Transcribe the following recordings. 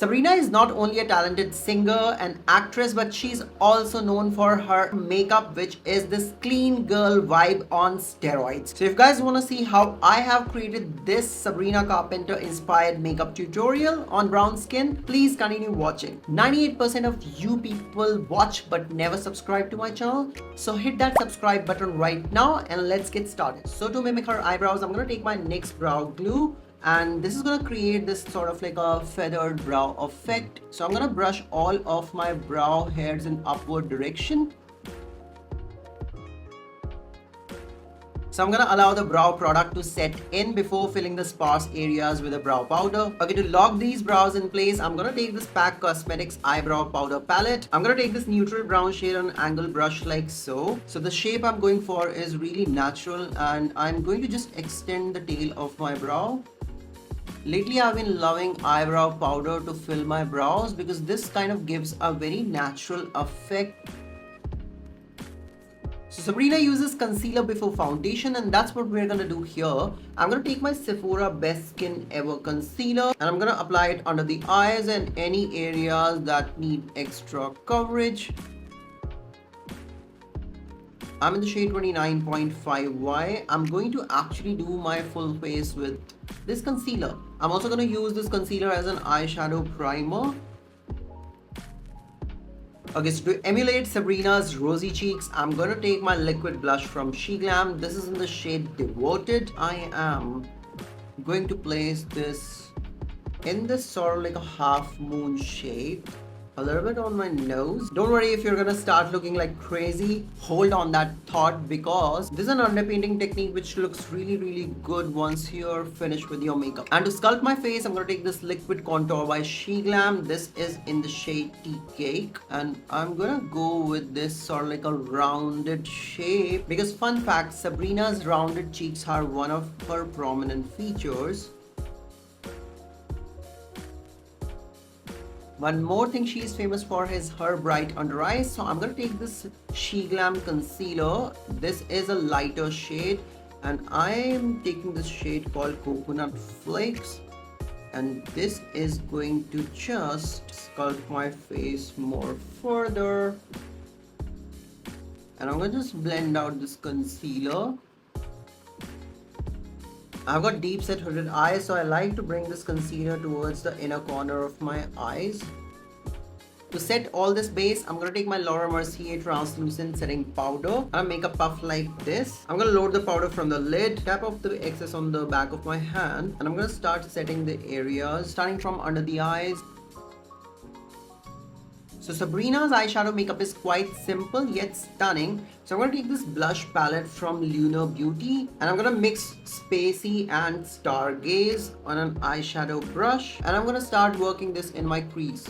Sabrina is not only a talented singer and actress, but she's also known for her makeup, which is this clean girl vibe on steroids. So if you guys want to see how I have created this Sabrina Carpenter inspired makeup tutorial on brown skin, please continue watching. 98% of you people watch but never subscribe to my channel. So hit that subscribe button right now and let's get started. So to mimic her eyebrows, I'm going to take my NYX brow glue, and this is going to create this sort of like a feathered brow effect. So I'm going to brush all of my brow hairs in upward direction. So I'm going to allow the brow product to set in before filling the sparse areas with a brow powder. Okay, to lock these brows in place, I'm going to take this PAC Cosmetics eyebrow powder palette. I'm going to take this neutral brown shade on an angle brush like so. So the shape I'm going for is really natural, and I'm going to just extend the tail of my brow. Lately, I've been loving eyebrow powder to fill my brows because this kind of gives a very natural effect. So Sabrina uses concealer before foundation, and that's what we're gonna do here. I'm gonna take my Sephora Best Skin Ever concealer and I'm gonna apply it under the eyes and any areas that need extra coverage. I'm in the shade 29.5Y. I'm going to actually do my full face with this concealer. I'm also going to use this concealer as an eyeshadow primer. Okay, so to emulate Sabrina's rosy cheeks, I'm going to take my liquid blush from SheGlam. This is in the shade Devoted. I am going to place this in this sort of like a half moon shape. A little bit on my nose. Don't worry if you're gonna start looking like crazy. Hold on that thought, because this is an underpainting technique which looks really good once you're finished with your makeup. And to sculpt my face, I'm gonna take this liquid contour by SheGlam. This is in the shade Tea Cake, and I'm gonna go with this sort of like a rounded shape, because fun fact, Sabrina's rounded cheeks are one of her prominent features. One more thing she is famous for is her bright under eyes. So I'm going to take this SheGlam concealer. This is a lighter shade, and I am taking this shade called Coconut Flakes. And this is going to just sculpt my face more further. And I'm going to just blend out this concealer. I've got deep set hooded eyes, so I like to bring this concealer towards the inner corner of my eyes. To set all this base, I'm going to take my Laura Mercier translucent setting powder and make a puff like this. I'm going to load the powder from the lid, tap off the excess on the back of my hand, and I'm going to start setting the areas, starting from under the eyes. So Sabrina's eyeshadow makeup is quite simple yet stunning. So I'm going to take this blush palette from Lunar Beauty, and I'm going to mix Spacey and Stargaze on an eyeshadow brush, and I'm going to start working this in my crease.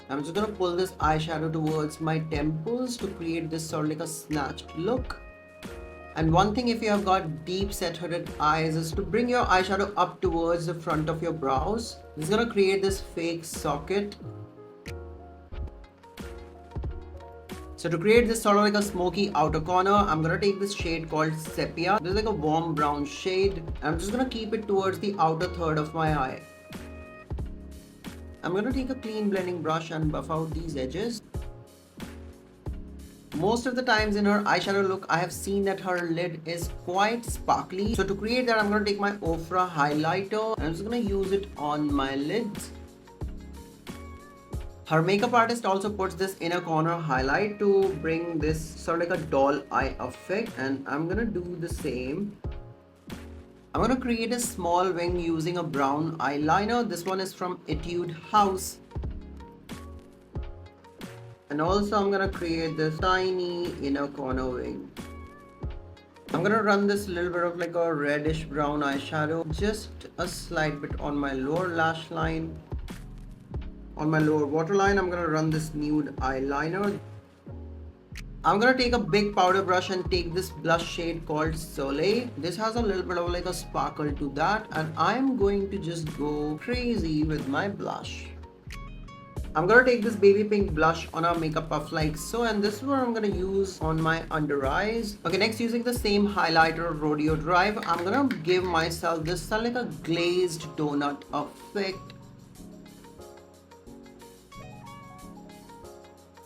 I'm just going to pull this eyeshadow towards my temples to create this sort of like a snatched look. And one thing, if you have got deep set hooded eyes, is to bring your eyeshadow up towards the front of your brows. This is going to create this fake socket. So to create this sort of like a smoky outer corner, I'm going to take this shade called Sepia. This is like a warm brown shade. I'm just going to keep it towards the outer third of my eye. I'm going to take a clean blending brush and buff out these edges. Most of the times in her eyeshadow look, I have seen that her lid is quite sparkly. So to create that, I'm going to take my Ofra highlighter and I'm just going to use it on my lids. Her makeup artist also puts this inner corner highlight to bring this sort of like a doll eye effect, and I'm going to do the same. I'm going to create a small wing using a brown eyeliner. This one is from Etude House. And also I'm going to create this tiny inner corner wing. I'm going to run this little bit of like a reddish brown eyeshadow, just a slight bit on my lower lash line. On my lower waterline, I'm going to run this nude eyeliner. I'm going to take a big powder brush and take this blush shade called Soleil. This has a little bit of like a sparkle to that, and I'm going to just go crazy with my blush. I'm going to take this baby pink blush on a makeup puff like so, and this is what I'm going to use on my under eyes. Okay, next, using the same highlighter Rodeo Drive, I'm going to give myself this like a glazed donut effect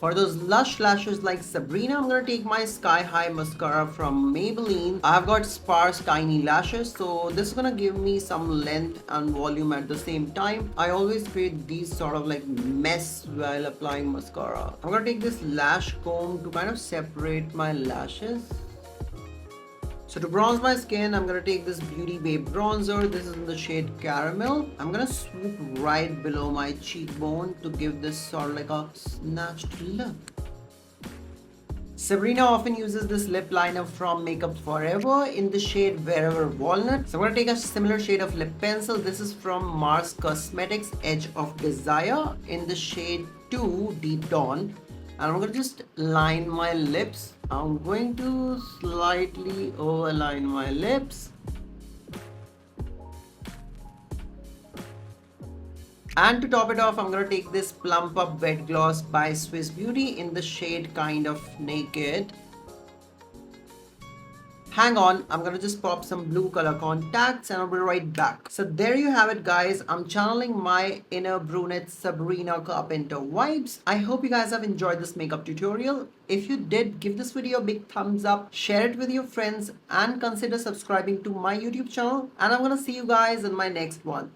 For those lush lashes like Sabrina, I'm gonna take my Sky High mascara from Maybelline. I've got sparse tiny lashes, so this is gonna give me some length and volume at the same time. I always create these sort of like mess while applying mascara. I'm gonna take this lash comb to kind of separate my lashes. So to bronze my skin, I'm gonna take this Beauty Babe bronzer. This is in the shade Caramel. I'm gonna swoop right below my cheekbone to give this sort of like a snatched look. Sabrina often uses this lip liner from Makeup Forever in the shade Wherever Walnut. So I'm gonna take a similar shade of lip pencil. This is from Mars Cosmetics Edge of Desire in the shade 2 Deep Dawn. And I'm gonna just line my lips. I'm going to slightly overline my lips. And to top it off, I'm gonna take this Plump Up Wet Gloss by Swiss Beauty in the shade Kind of Naked. Hang on, I'm gonna just pop some blue color contacts and I'll be right back. So there you have it, guys. I'm channeling my inner brunette Sabrina Carpenter vibes. I hope you guys have enjoyed this makeup tutorial. If you did, give this video a big thumbs up, share it with your friends, and consider subscribing to my YouTube channel. And I'm gonna see you guys in my next one.